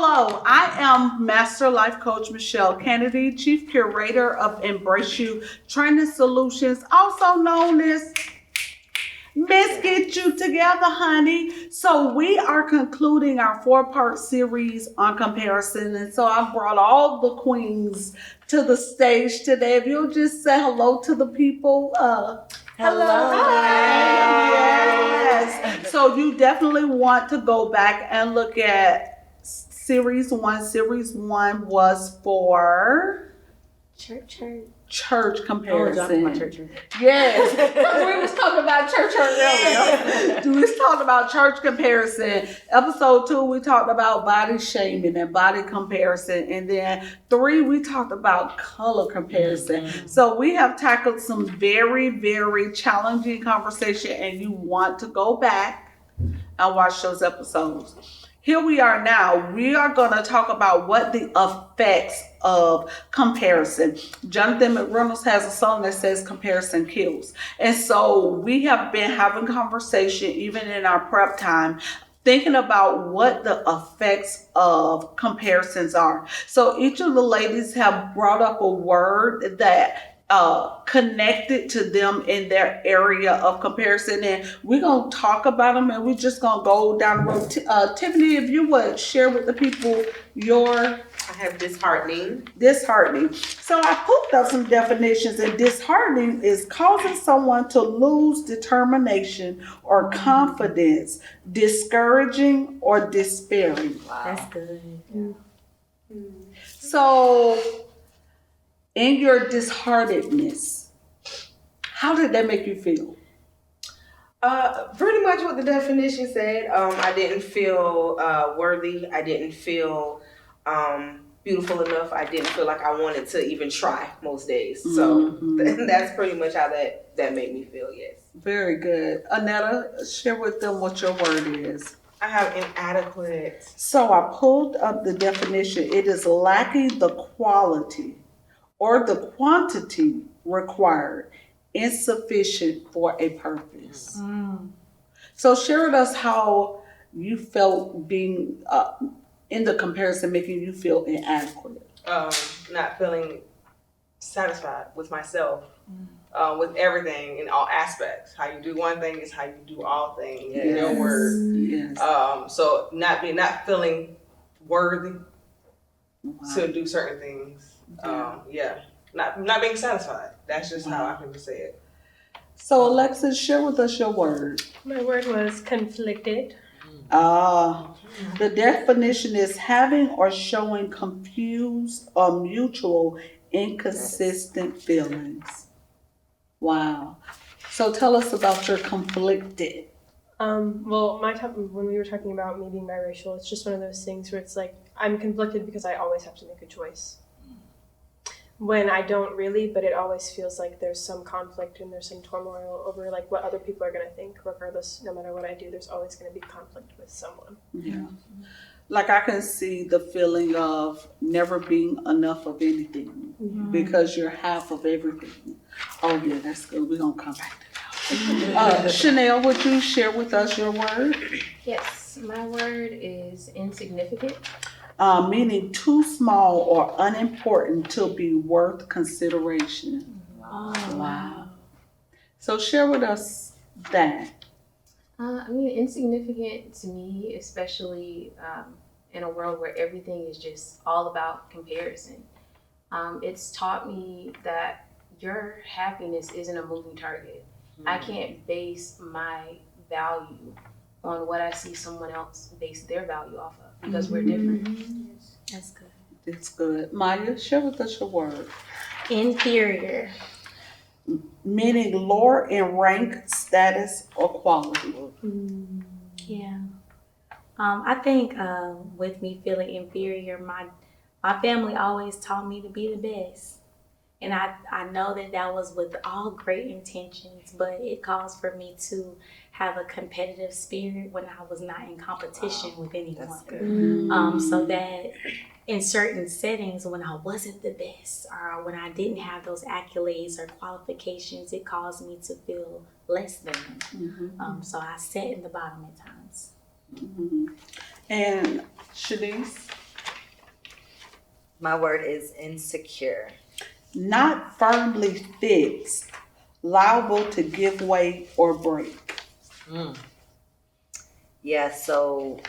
Hello, I am Master Life Coach Michelle Kennedy, Chief Curator of Embrace You Training Solutions, also known as Miss Get You Together, honey. So we are concluding our 4-part series on comparison. And so I brought all the queens to the stage today. If you'll just say hello to the people. Hello. Hi. Yes. So you definitely want to go back and look at Series 1. Series 1 was for Church. Church comparison. Oh, church. Yes. We was talking about church earlier. We was talking about church comparison. Episode 2, we talked about body shaming and body comparison. And then 3, we talked about color comparison. Mm-hmm. So we have tackled some very, very challenging conversation, and you want to go back and watch those episodes. Here we are now. We are going to talk about what the effects of comparison. Jonathan McReynolds has a song that says comparison kills. And so we have been having conversation even in our prep time, thinking about what the effects of comparisons are. So each of the ladies have brought up a word that connected to them in their area of comparison, and we're going to talk about them, and we're just going to go down the road. Tiffany, if you would share with the people I have disheartening. So I put up some definitions, and disheartening is causing someone to lose determination or confidence, discouraging or despairing. Wow. That's good. Yeah. So in your disheartedness, how did that make you feel? Pretty much what the definition said. I didn't feel worthy. I didn't feel beautiful enough. I didn't feel like I wanted to even try most days. So that's pretty much how that made me feel, yes. Very good. Annetta, share with them what your word is. I have inadequate. So I pulled up the definition. It is lacking the quality or the quantity required, insufficient for a purpose. So share with us how you felt being in the comparison, making you feel inadequate. Not feeling satisfied with myself, with everything in all aspects. How you do one thing is how you do all things. Yes. In your word. Yes. So not feeling worthy to do certain things. Not being satisfied. That's just how I can say it. So Alexis, share with us your word. My word was conflicted. The definition is having or showing confused or mutual inconsistent feelings. Wow. So tell us about your conflicted. Well, when we were talking about me being biracial, it's just one of those things where it's like I'm conflicted because I always have to make a choice. When I don't really, but it always feels like there's some conflict and there's some turmoil over like what other people are going to think. Regardless, no matter what I do, there's always going to be conflict with someone. Yeah. Like I can see the feeling of never being enough of anything because you're half of everything. Oh yeah, that's good. We're going to come back to that. Shunell, would you share with us your word? Yes, my word is insignificant. Meaning too small or unimportant to be worth consideration. Wow. So share with us that. Insignificant to me, especially in a world where everything is just all about comparison. It's taught me that your happiness isn't a moving target. I can't base my value on what I see someone else base their value off of. Because we're different. That's good. It's good. Maya, share with us your word. Inferior. Meaning lower in rank, status, or quality. Yeah. I think with me feeling inferior, my family always taught me to be the best. And I know that was with all great intentions, but it caused for me to have a competitive spirit when I was not in competition with anyone. That's good. So that in certain settings when I wasn't the best or when I didn't have those accolades or qualifications, it caused me to feel less than. So I sat in the bottom at times. And Shenice? My word is insecure. Not firmly fixed, liable to give way or break. Yeah, so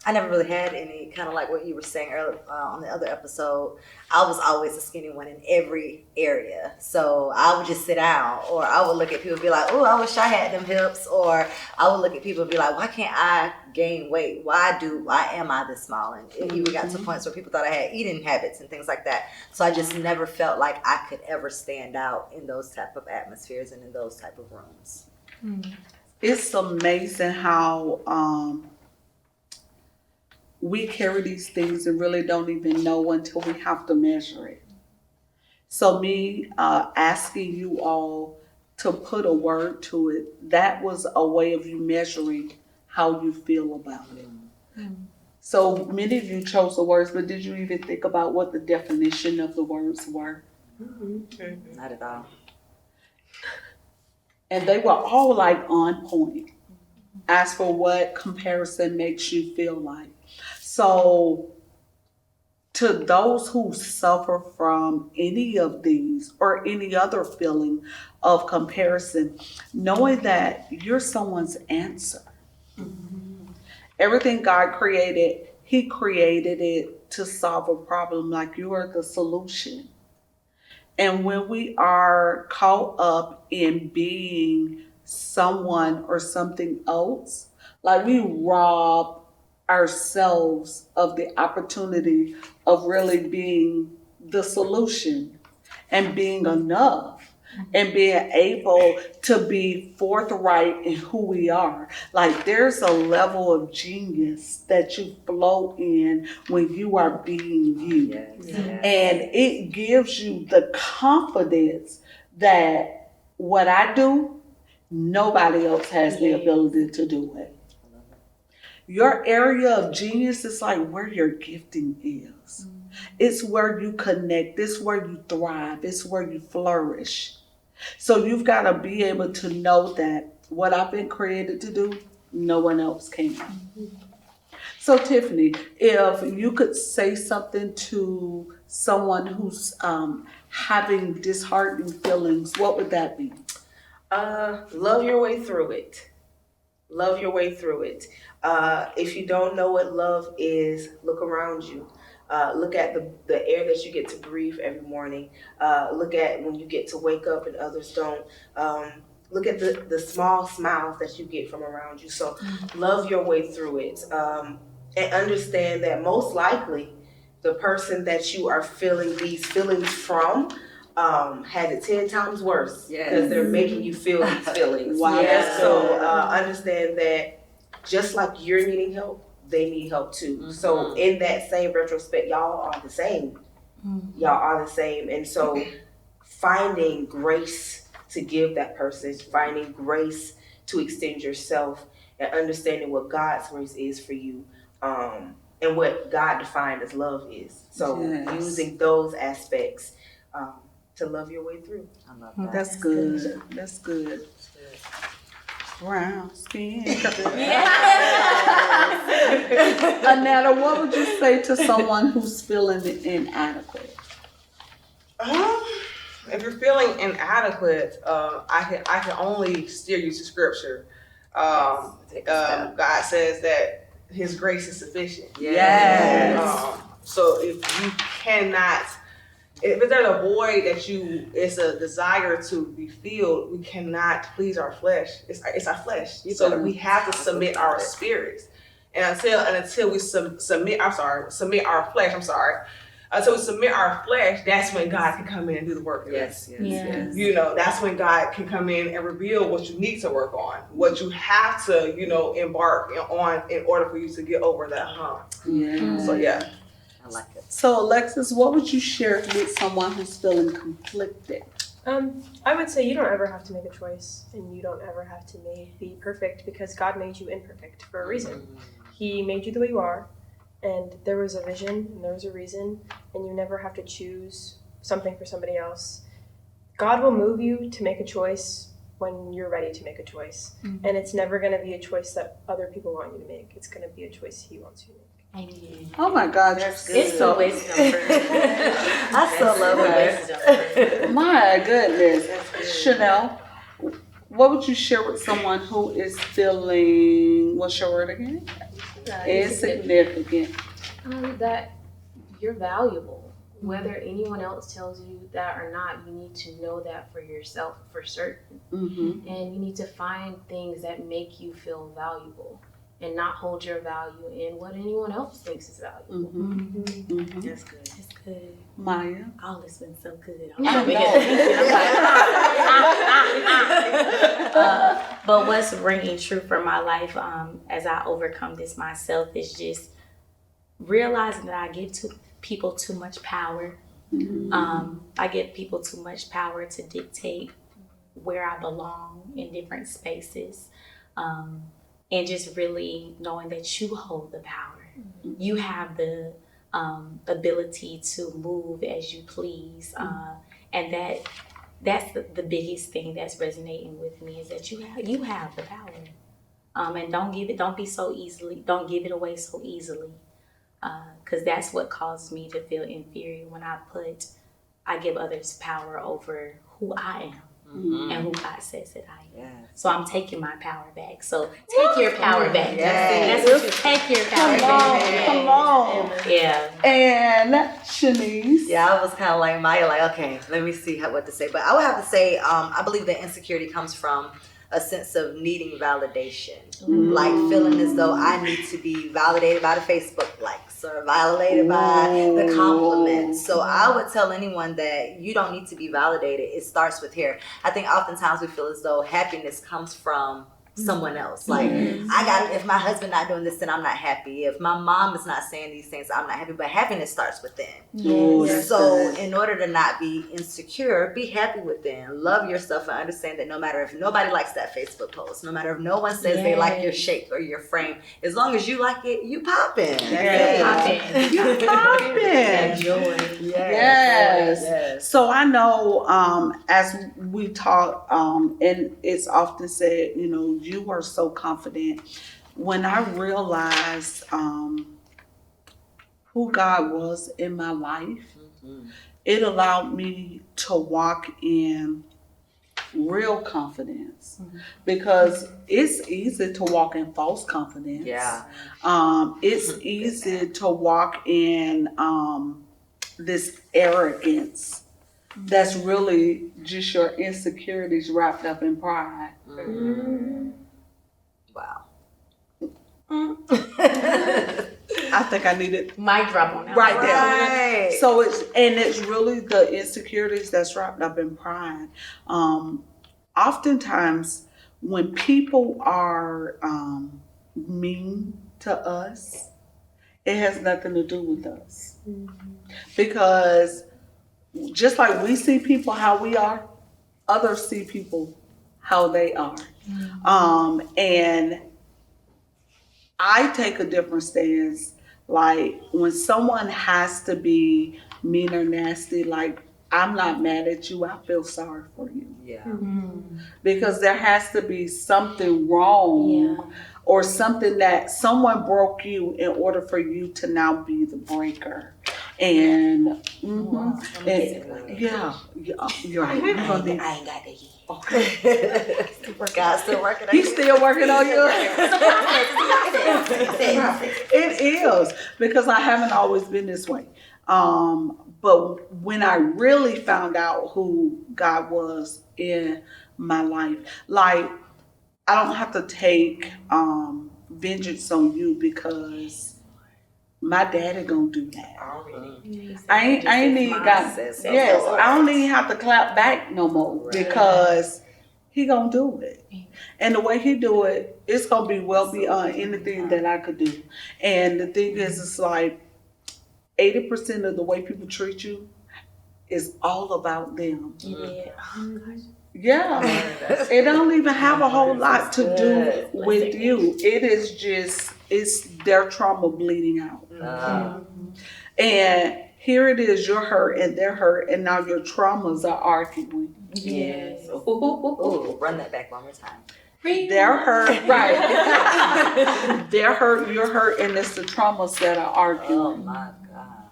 I never really had any, kind of like what you were saying earlier on the other episode. I was always a skinny one in every area. So I would just sit down, or I would look at people and be like, oh, I wish I had them hips. Or I would look at people and be like, why can't I gain weight? Why am I this small? And it even got to points where people thought I had eating habits and things like that. So I just never felt like I could ever stand out in those type of atmospheres and in those type of rooms. It's amazing how we carry these things and really don't even know until we have to measure it. So me asking you all to put a word to it, that was a way of you measuring how you feel about it. So many of you chose the words, but did you even think about what the definition of the words were? Not at all. And they were all like on point as for what comparison makes you feel like. So to those who suffer from any of these or any other feeling of comparison, knowing that you're someone's answer. Everything God created, He created it to solve a problem. Like, you are the solution. And when we are caught up in being someone or something else, like, we rob ourselves of the opportunity of really being the solution and being enough and being able to be forthright in who we are. Like, there's a level of genius that you flow in when you are being you. Yes. And it gives you the confidence that what I do, nobody else has the ability to do it. Your area of genius is like where your gifting is. It's where you connect. It's where you thrive. It's where you flourish. So you've got to be able to know that what I've been created to do, no one else can. So Tiffney, if you could say something to someone who's having disheartening feelings, what would that be? Love your way through it. Love your way through it. If you don't know what love is, look around you. Look at the air that you get to breathe every morning. Look at when you get to wake up and others don't. Look at the small smiles that you get from around you. So love your way through it. And understand that most likely the person that you are feeling these feelings from had it 10 times worse because they're making you feel these feelings. Wow. Yeah. So understand that just like you're needing help, they need help too. So in that same retrospect, y'all are the same. Y'all are the same. And so finding grace to give that person, finding grace to extend yourself, and understanding what God's grace is for you, and what God defined as love is. So using those aspects to love your way through. I love that. That's good. That's good. Brown skin. Annetta, what would you say to someone who's feeling inadequate? If you're feeling inadequate, I can only steer you to scripture. God says that His grace is sufficient. Yes. So if you cannot, if there's a void that it's a desire to be filled, we cannot please our flesh. It's our flesh. So we have to submit our spirits. And until we submit our flesh, until we submit our flesh, that's when God can come in and do the work. Yes. You know, that's when God can come in and reveal what you need to work on, what you have to, embark on in order for you to get over that hump. Yeah. So yeah. I like it. So Alexis, what would you share with someone who's feeling conflicted? I would say you don't ever have to make a choice, and you don't ever have to be perfect, because God made you imperfect for a reason. He made you the way you are, and there was a vision and there was a reason, and you never have to choose something for somebody else. God will move you to make a choice when you're ready to make a choice. And it's never going to be a choice that other people want you to make. It's going to be a choice He wants you to make. Amen. Oh my God, That's good. It's the so wisdom for me. I so love Wisdom that. for me. my goodness, That's good. Shunell, what would you share with someone who is feeling, what's your word again? Insignificant. That you're valuable. Whether anyone else tells you that or not, you need to know that for yourself for certain. Mm-hmm. And you need to find things that make you feel valuable and not hold your value in what anyone else thinks is valuable. Mm-hmm. Mm-hmm. That's good. That's good. Maya. Oh, it's been so good. But what's ringing true for my life as I overcome this myself is just realizing that I give people too much power. I give people too much power to dictate where I belong in different spaces. And just really knowing that you hold the power. You have the ability to move as you please. And that's the biggest thing that's resonating with me is that you have the power. And don't give it away so easily. Because that's what causes me to feel inferior when I give others power over who I am. And who God says that I am. Yes. So I'm taking my power back. So take your power back. Yes. That's what you take your power back. Come on. Yeah. And Shenice. Yeah, I was kind of like Maya, like, okay, let me see what to say. But I would have to say, I believe that insecurity comes from a sense of needing validation. Like feeling as though I need to be validated by the Facebook likes or validated by the compliments. So I would tell anyone that you don't need to be validated. It starts with here. I think oftentimes we feel as though happiness comes from someone else. Like if my husband not doing this, then I'm not happy. If my mom is not saying these things, I'm not happy. But happiness starts within. So in order to not be insecure, be happy within. Love yourself and understand that no matter if nobody likes that Facebook post, no matter if no one says they like your shape or your frame, as long as you like it, you popping. You popping. Joy. Yes. So I know as we talk, and it's often said, you are so confident. When I realized who God was in my life, it allowed me to walk in real confidence, because it's easy to walk in false confidence. It's easy to walk in this arrogance that's really just your insecurities wrapped up in pride. Wow. I think I needed Mic drop on that. right there. Right. So it's really the insecurities that's wrapped up in pride. Oftentimes when people are mean to us, it has nothing to do with us. Because just like we see people how we are, others see people how they are. And I take a different stance. Like when someone has to be mean or nasty, like I'm not mad at you, I feel sorry for you. Because there has to be something wrong or something that someone broke you in order for you to now be the breaker. And you're right. I ain't got that yet. God's still working on He's still working on you. It is, because I haven't always been this way. But when I really found out who God was in my life, like I don't have to take vengeance on you because my daddy gonna do that. I ain't even got this. Yes, I don't even have to clap back no more because he gonna do it. And the way he do it, it's gonna be well beyond anything that I could do. And the thing is, it's like 80% of the way people treat you is all about them. It don't even have a whole lot to do with you. It is just, it's their trauma bleeding out. And here it is, you're hurt and they're hurt, and now your traumas are arguing. Ooh, run that back one more time. They're hurt, right? They're hurt, you're hurt, and it's the traumas that are arguing. Oh my God.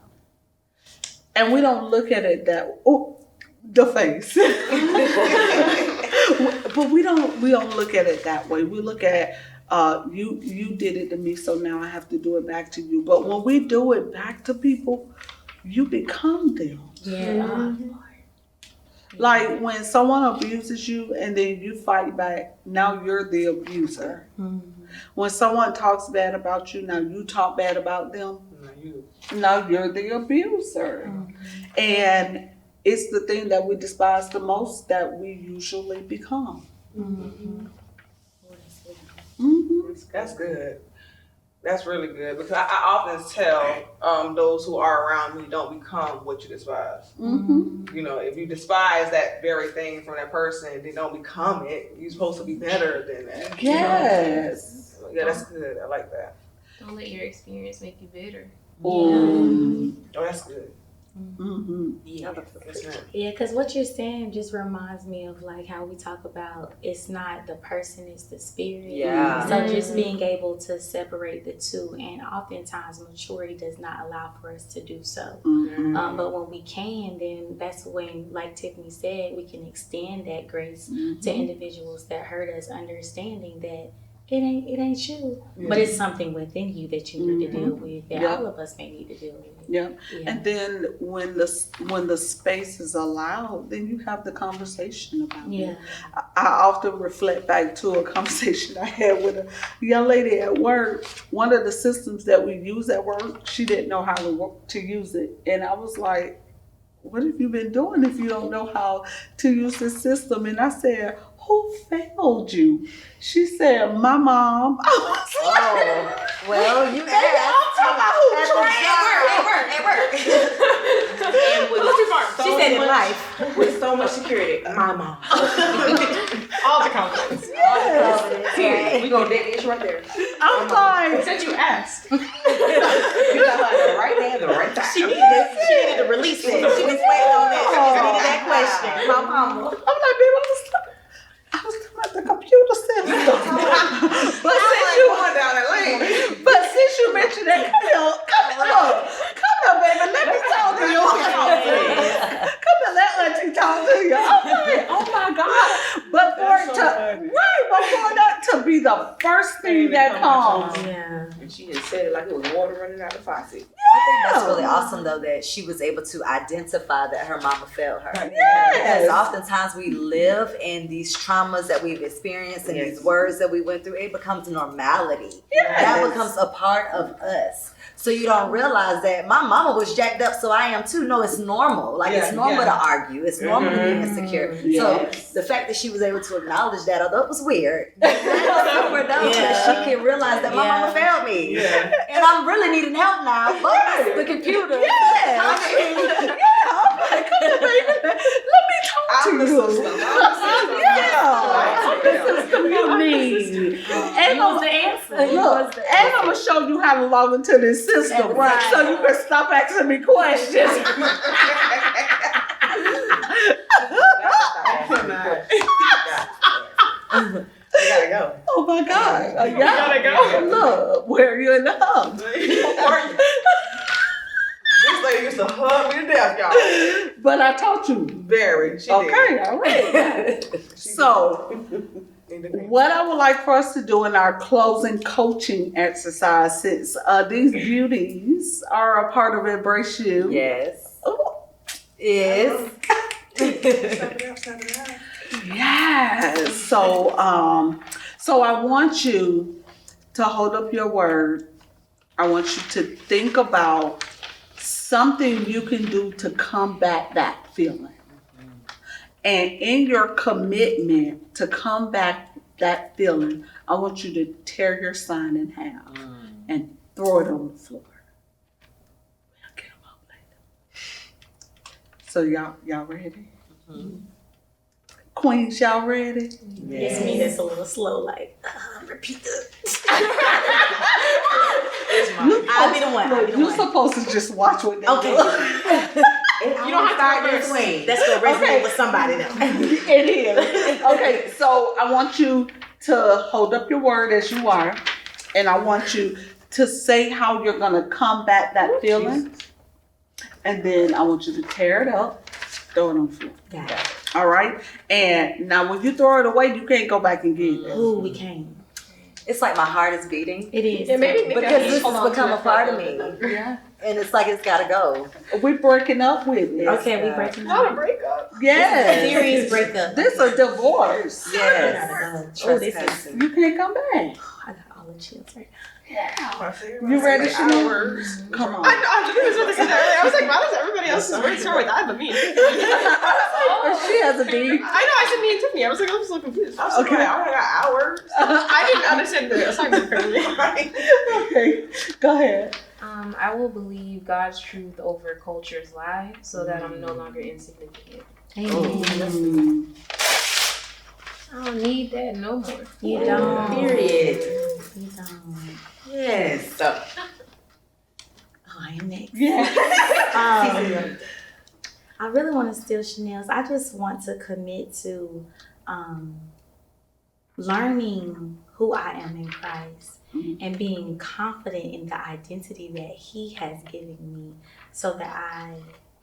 And we don't look at it that the face. But we don't look at it that way. We look at you did it to me, so now I have to do it back to you. But when we do it back to people, you become them. Yeah. Like when someone abuses you and then you fight back, now you're the abuser. When someone talks bad about you, now you talk bad about them. Now you're the abuser. And it's the thing that we despise the most that we usually become. That's good. That's really good because I often tell those who are around me, don't become what you despise. You know, if you despise that very thing from that person, then don't become it. You're supposed to be better than that. Yes. You know? Yeah, that's good. I like that. Don't let your experience make you bitter. Oh, that's good. Yeah. Yeah, because what you're saying just reminds me of like how we talk about it's not the person, it's the spirit. Yeah. So just being able to separate the two, and oftentimes maturity does not allow for us to do so. But when we can, then that's when, like Tiffany said, we can extend that grace to individuals that hurt us, understanding that it ain't you, but it's something within you that you need to deal with, that all of us may need to deal with. Yeah. And then when the space is allowed, then you have the conversation about it. I often reflect back to a conversation I had with a young lady at work. One of the systems that we use at work, she didn't know how to use it. And I was like, what have you been doing if you don't know how to use this system? And I said, who failed you? She said, my mom. I was like, well, you I'm talking about who She said in life with so much security, my mom. All the confidence. Period. We gonna dig this right there. I'm like, Since you asked. You got her the right hand, the right time. She needed to release it. She was waiting on that. She just needed that question. My mama. I'm like, babe, I was talking about the computer system. But since you mentioned that, come here, baby, let me talk to you. Come here, let auntie talk to you. I'm like, oh my God. But for that to be the first thing that comes. Yeah. And she just said it like it was water running out the faucet. I think that's really awesome though that she was able to identify that her mama failed her. Because oftentimes we live in these traumas that we've experienced and these words that we went through, it becomes normality. That becomes a part of us. So you don't realize that my mama was jacked up, so I am too. No, it's normal. Like it's normal to argue. It's normal to be insecure. So the fact that she was able to acknowledge that, although it was weird, she can realize that my mama failed me. And I'm really needing help now. But the computer. Come on, baby. Let me talk to you. I'm the system you need. And I'm the answer. Look, and I'm going to show you how to log into this system, right? So you can stop asking me questions. I gotta go. Oh my God. You gotta go. Look, where are you in the hub? This lady used to hug me to death, y'all. But I taught you. Very. She Okay, all right. So, what I would like for us to do in our closing coaching exercise, since these beauties are a part of Embrace You. Yes. Is. Yes. So I want you to hold up your word. I want you to think about something you can do to combat that feeling. And in your commitment to combat that feeling, I want you to tear your sign in half and throw it on the floor. We'll get them up later. So y'all ready? Queens, y'all ready? Yes. It's me that's a little slow, like, repeat that. I'll be the one. You're supposed to just watch what they do. You don't have to start this way. That's gonna resonate with somebody now. It is. Okay, so I want you to hold up your word as you are, and I want you to say how you're gonna combat that feeling, and then I want you to tear it up, throw it on the floor. Got it. All right? And now when you throw it away, you can't go back and get it. Ooh, we came. It's like my heart is beating. It is. Yeah, maybe Because this has become a part of me. Yeah. And it's like it's gotta go. We're breaking up with it. Okay, we breaking Not a up. breakup. Yes. Serious breakup. This a divorce. Yes. Oh, this is. Trespassing. You can't come back. I got all the chills right now. Yeah. You ready, Shunell? Come on. I know, I literally was what they said earlier. I was like, why does everybody else's word start with I but me? She has a D. I know, I said me and Tiffany. I was like, I'm so confused. I was like, I only got hours. I didn't understand the assignment correctly. Okay, go ahead. I will believe God's truth over culture's lie so that I'm no longer insignificant. Amen. I don't need that no more. You don't. Period. You don't. Yes. Oh, I am next. Yeah. I really want to steal Shunell's. I just want to commit to learning who I am in Christ and being confident in the identity that He has given me so that I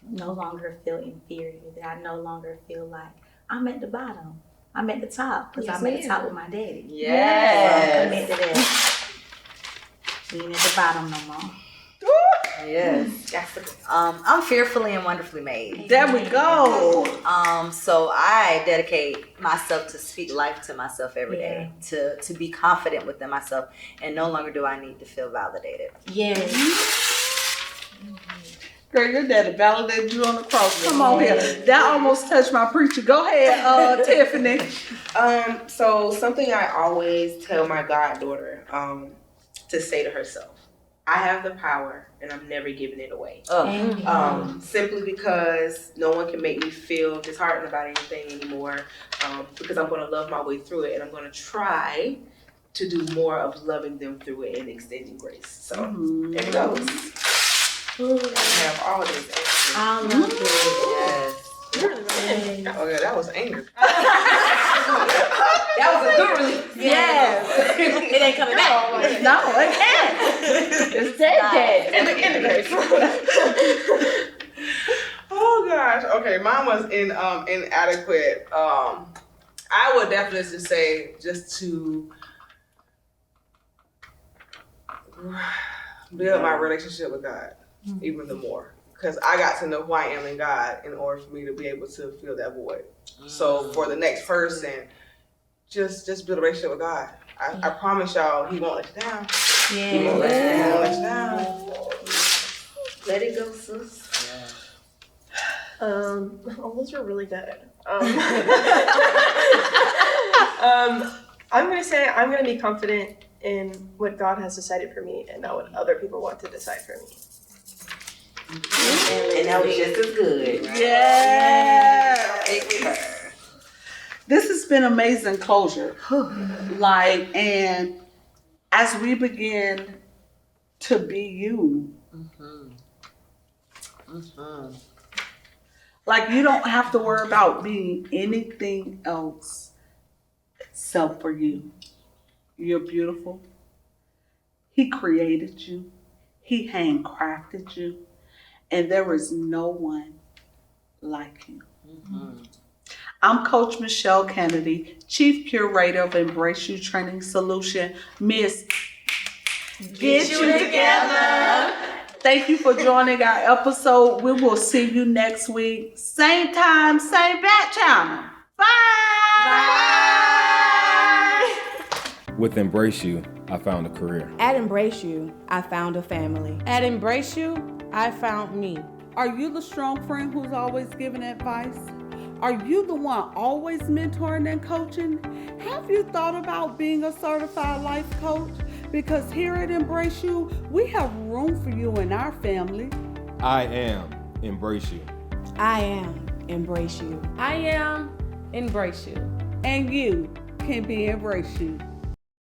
no longer feel inferior, that I no longer feel like I'm at the bottom. I'm at the top because Yes, I'm at the ma'am. top with my daddy. Yes. Commit to that. We ain't at the bottom no more. Yes. I'm fearfully and wonderfully made. There we go. So I dedicate myself to speak life to myself every day, to be confident within myself, and no longer do I need to feel validated. Yes. Girl, your daddy validated you on the cross. Come on here. That almost touched my preacher. Go ahead, Tiffany. So something I always tell my goddaughter to say to herself, I have the power and I'm never giving it away. Simply because no one can make me feel disheartened about anything anymore, because I'm going to love my way through it, and I'm going to try to do more of loving them through it and extending grace. So there it goes. I have all this extra. I love it. Yes. Oh yeah, that was anger. That was a good release. Yes. It ain't coming back. No, it can't. It's dead. In the case. Oh gosh. Okay, mine was inadequate. I would definitely just say to build my relationship with God even the more. Because I got to know who I am in God in order for me to be able to fill that void. So for the next person, just build a relationship with God. I promise y'all, He won't let you down. He won't let you down. Let it go, sis. Those are really good. I'm gonna say I'm gonna be confident in what God has decided for me and not what other people want to decide for me. And that was just as good. Yeah. Yeah. This has been amazing closure. And as we begin to be you, like you don't have to worry about being anything else except for you. You're beautiful. He created you. He handcrafted you. And there is no one like you. I'm Coach Michelle Kennedy, Chief Curator of Embrace You Training Solution. Miss, get you together. Thank you for joining our episode. We will see you next week. Same time, same bat channel. Bye. With Embrace You, I found a career. At Embrace You, I found a family. At Embrace You, I found me. Are you the strong friend who's always giving advice? Are you the one always mentoring and coaching? Have you thought about being a certified life coach? Because here at Embrace You, we have room for you in our family. I am Embrace You. I am Embrace You. I am Embrace You. And you can be Embrace You.